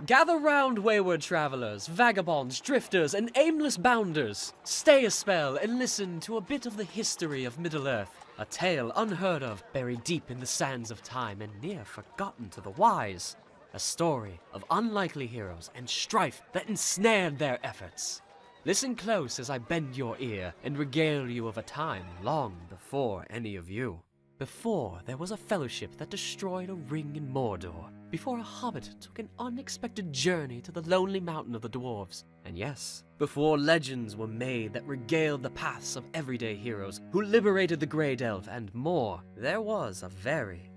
Gather round, wayward travelers, vagabonds, drifters, and aimless bounders. Stay a spell and listen to a bit of the history of Middle-earth, a tale unheard of, buried deep in the sands of time and near forgotten to the wise. A story of unlikely heroes and strife that ensnared their efforts. Listen close as I bend your ear and regale you of a time long before any of you. Before there was a fellowship that destroyed a ring in Mordor. Before a hobbit took an unexpected journey to the lonely mountain of the dwarves. And yes, before legends were made that regaled the paths of everyday heroes who liberated the Great Elf and more, there was a very,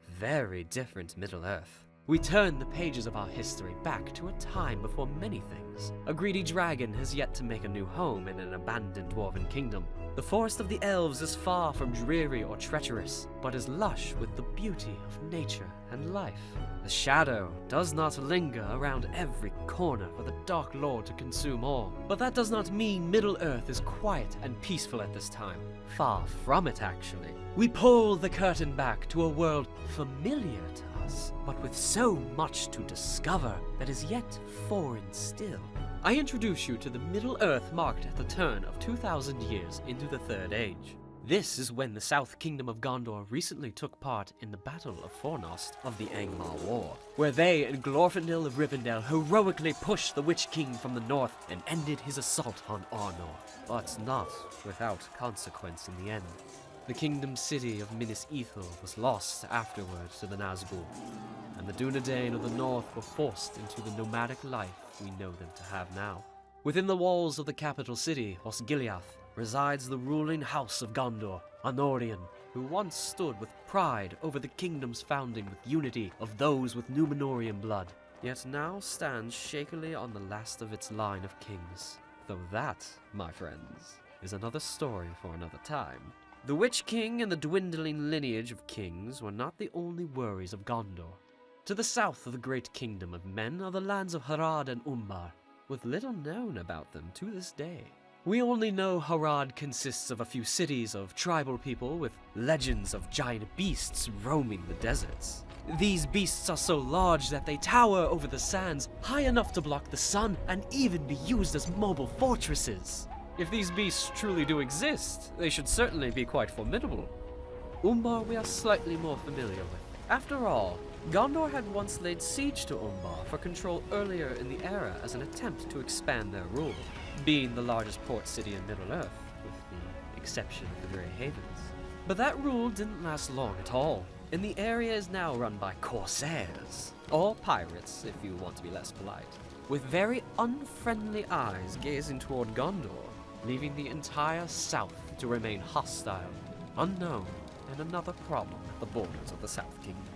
very different Middle-earth. We turn the pages of our history back to a time before many things. A greedy dragon has yet to make a new home in an abandoned dwarven kingdom. The forest of the Elves is far from dreary or treacherous, but is lush with the beauty of nature and life. The shadow does not linger around every corner for the Dark Lord to consume all. But that does not mean Middle-earth is quiet and peaceful at this time. Far from it, actually. We pull the curtain back to a world familiar to us, but with so much to discover that is yet foreign still. I introduce you to the Middle-earth marked at the turn of 2,000 years into the Third Age. This is when the South Kingdom of Gondor recently took part in the Battle of Fornost of the Angmar War, where they and Glorfindel of Rivendell heroically pushed the Witch King from the north and ended his assault on Arnor, but not without consequence in the end. The kingdom city of Minas Ithil was lost afterwards to the Nazgûl, and the Dunedain of the north were forced into the nomadic life we know them to have now. Within the walls of the capital city, Osgiliath, resides the ruling house of Gondor, Anorion, who once stood with pride over the kingdom's founding with unity of those with Númenórean blood, yet now stands shakily on the last of its line of kings. Though that, my friends, is another story for another time. The Witch King and the dwindling lineage of kings were not the only worries of Gondor. To the south of the great kingdom of men are the lands of Harad and Umbar, with little known about them to this day. We only know Harad consists of a few cities of tribal people with legends of giant beasts roaming the deserts. These beasts are so large that they tower over the sands, high enough to block the sun and even be used as mobile fortresses. If these beasts truly do exist, they should certainly be quite formidable. Umbar we are slightly more familiar with. After all, Gondor had once laid siege to Umbar for control earlier in the era as an attempt to expand their rule, being the largest port city in Middle-earth, with the exception of the Grey Havens. But that rule didn't last long at all, and the area is now run by corsairs, or pirates if you want to be less polite, with very unfriendly eyes gazing toward Gondor, leaving the entire south to remain hostile, unknown, and another problem at the borders of the South Kingdom.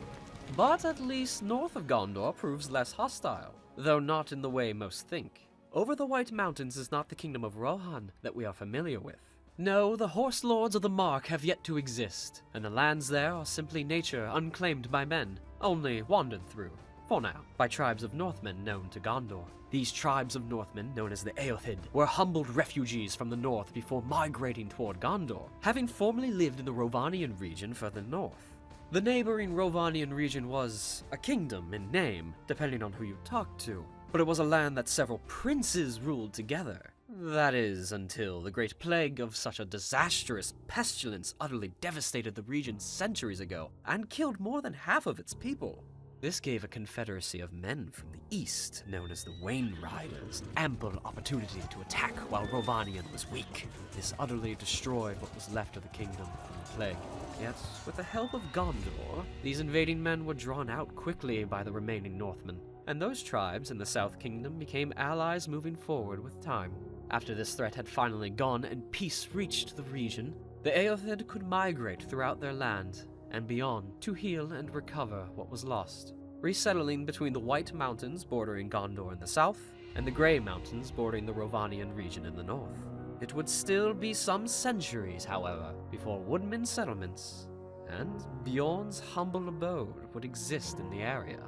But at least north of Gondor proves less hostile, though not in the way most think. Over the White Mountains is not the kingdom of Rohan that we are familiar with. No, the Horse Lords of the Mark have yet to exist, and the lands there are simply nature unclaimed by men, only wandered through, for now, by tribes of Northmen known to Gondor. These tribes of Northmen, known as the Eothid, were humbled refugees from the north before migrating toward Gondor, having formerly lived in the Rovanian region further north. The neighboring Rovanian region was a kingdom in name, depending on who you talked to, but it was a land that several princes ruled together. That is, until the great plague of such a disastrous pestilence utterly devastated the region centuries ago and killed more than half of its people. This gave a confederacy of men from the east, known as the Wain Riders, ample opportunity to attack while Rovanian was weak. This utterly destroyed what was left of the kingdom from the plague. Yet, with the help of Gondor, these invading men were drawn out quickly by the remaining Northmen, and those tribes in the South Kingdom became allies moving forward with time. After this threat had finally gone and peace reached the region, the Eothid could migrate throughout their land and beyond to heal and recover what was lost, resettling between the White Mountains bordering Gondor in the south and the Grey Mountains bordering the Rovanian region in the north. It would still be some centuries, however, before woodmen settlements and Bjorn's humble abode would exist in the area.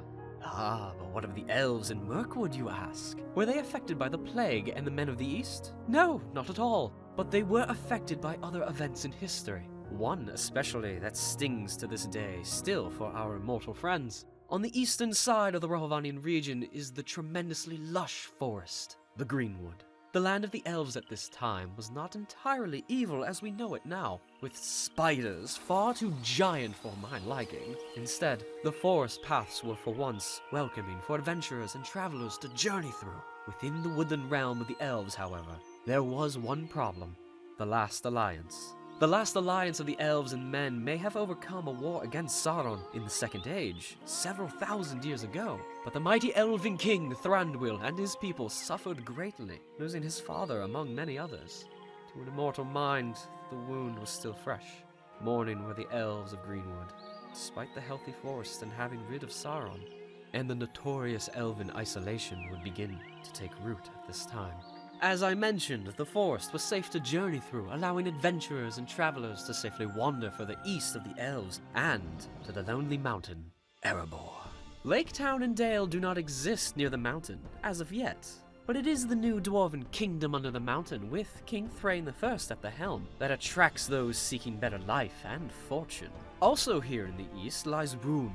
Ah, but what of the elves in Mirkwood, you ask? Were they affected by the plague and the men of the East? No, not at all, but they were affected by other events in history. One especially that stings to this day still for our immortal friends. On the eastern side of the Rohavanian region is the tremendously lush forest, the Greenwood. The land of the elves at this time was not entirely evil as we know it now, with spiders far too giant for my liking. Instead, the forest paths were for once welcoming for adventurers and travelers to journey through. Within the woodland realm of the elves, however, there was one problem: the Last Alliance. The Last Alliance of the elves and men may have overcome a war against Sauron in the Second Age, several thousand years ago, but the mighty elven king Thranduil and his people suffered greatly, losing his father among many others. To an immortal mind, the wound was still fresh. Mourning were the elves of Greenwood, despite the healthy forest and having rid of Sauron. And the notorious elven isolation would begin to take root at this time. As I mentioned, the forest was safe to journey through, allowing adventurers and travelers to safely wander further east of the elves and to the lonely mountain, Erebor. Lake Town and Dale do not exist near the mountain, as of yet, but it is the new dwarven kingdom under the mountain with King Thrain I at the helm that attracts those seeking better life and fortune. Also here in the east lies Rhûn.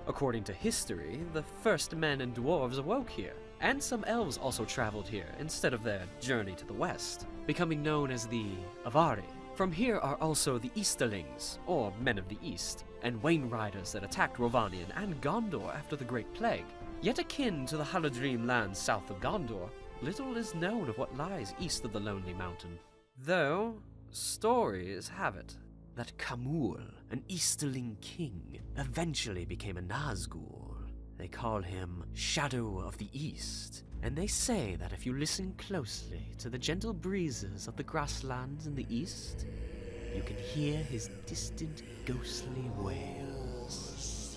According to history, the first men and dwarves awoke here, and some elves also traveled here instead of their journey to the west, becoming known as the Avari. From here are also the Easterlings, or Men of the East, and Wain Riders that attacked Rovanion and Gondor after the Great Plague. Yet akin to the Haladrim lands south of Gondor, little is known of what lies east of the Lonely Mountain. Though, stories have it that Khamûl, an Easterling king, eventually became a Nazgûl. They call him Shadow of the East, and they say that if you listen closely to the gentle breezes of the grasslands in the east, you can hear his distant ghostly wails.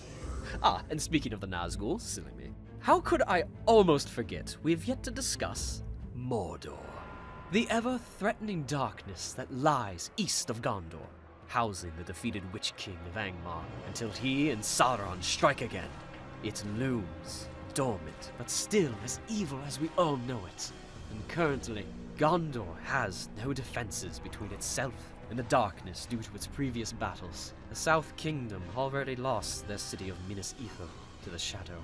Ah, and speaking of the Nazgûl, silly me, how could I almost forget we've yet to discuss Mordor, the ever-threatening darkness that lies east of Gondor, housing the defeated Witch King of Angmar until he and Sauron strike again. It looms, dormant, but still as evil as we all know it. And currently, Gondor has no defenses between itself and the darkness due to its previous battles. The South Kingdom already lost their city of Minas Ithil to the Shadow,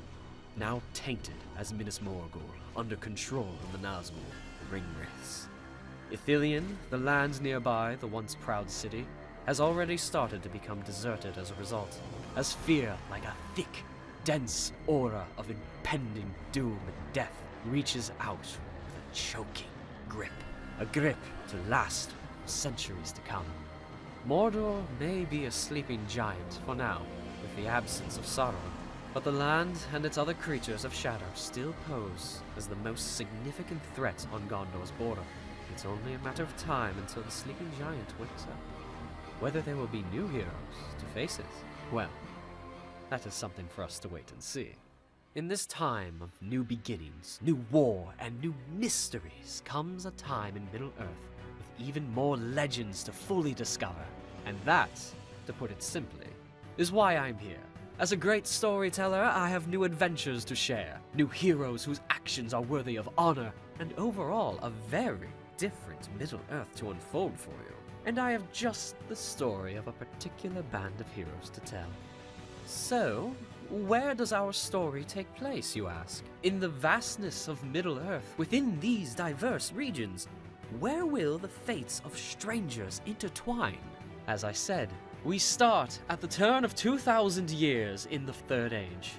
now tainted as Minas Morgul, under control of the Nazgûl Ringwraiths. Ithilien, the land nearby the once proud city, has already started to become deserted as a result, as fear, like a thick, dense aura of impending doom and death, reaches out with a choking grip, a grip to last for centuries to come. Mordor may be a sleeping giant for now, with the absence of Sauron, but the land and its other creatures of shadow still pose as the most significant threat on Gondor's border. It's only a matter of time until the sleeping giant wakes up. Whether there will be new heroes to face it, well, that is something for us to wait and see. In this time of new beginnings, new war, and new mysteries comes a time in Middle-earth with even more legends to fully discover. And that, to put it simply, is why I'm here. As a great storyteller, I have new adventures to share, new heroes whose actions are worthy of honor, and overall a very different Middle-earth to unfold for you. And I have just the story of a particular band of heroes to tell. So, where does our story take place, you ask? In the vastness of Middle-earth, within these diverse regions, where will the fates of strangers intertwine? As I said, we start at the turn of 2,000 years in the Third Age.